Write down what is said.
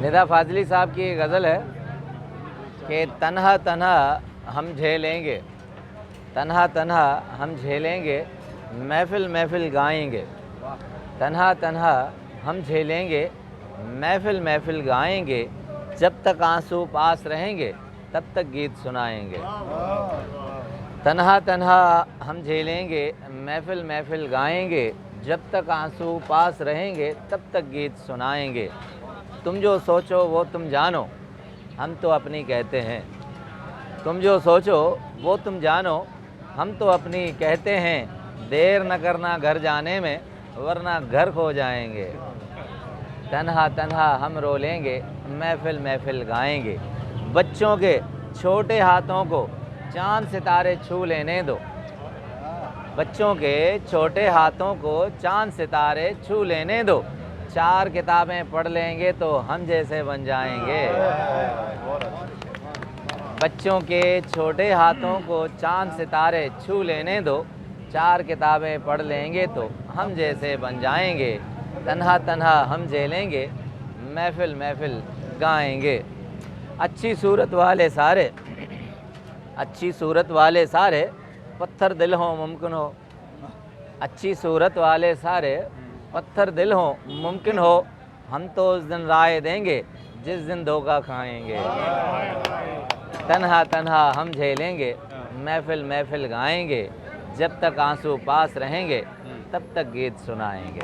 निदा फाजली साहब की एक गज़ल है कि तन्हा तन्हा हम झेलेंगे, तन्हा तन्हा हम झेलेंगे, महफ़िल महफ़िल गाएंगे। तन्हा तन्हा हम झेलेंगे, महफ़िल महफ़िल गाएंगे। जब तक आंसू पास रहेंगे तब तक गीत सुनाएंगे। तन्हा तन्हा हम झेलेंगे, महफ़िल महफ़िल गाएंगे। जब तक आंसू पास रहेंगे तब तक गीत सुनाएंगे। तुम जो सोचो वो तुम जानो, हम तो अपनी कहते हैं। तुम जो सोचो वो तुम जानो, हम तो अपनी कहते हैं। देर न करना घर जाने में, वरना घर खो जाएंगे। तन्हा तन्हा हम रो लेंगे, महफ़िल महफ़िल गाएंगे। बच्चों के छोटे हाथों को चांद सितारे छू लेने दो। बच्चों के छोटे हाथों को चांद सितारे छू लेने दो। 4 किताबें पढ़ लेंगे तो हम जैसे बन जाएंगे। बच्चों के छोटे हाथों को चांद सितारे छू लेने दो। 4 किताबें पढ़ लेंगे तो हम जैसे बन जाएंगे। तन्हा तन्हा हम झेलेंगे, महफ़िल महफ़िल गाएंगे। अच्छी सूरत वाले सारे, अच्छी सूरत वाले सारे, पत्थर दिल हो मुमकिन हो। अच्छी सूरत वाले सारे, पत्थर दिल हो मुमकिन हो। हम तो उस दिन राय देंगे जिस दिन धोखा खाएंगे। तन्हा तन्हा हम झेलेंगे, महफ़िल महफ़िल गाएंगे। जब तक आंसू पास रहेंगे तब तक गीत सुनाएंगे।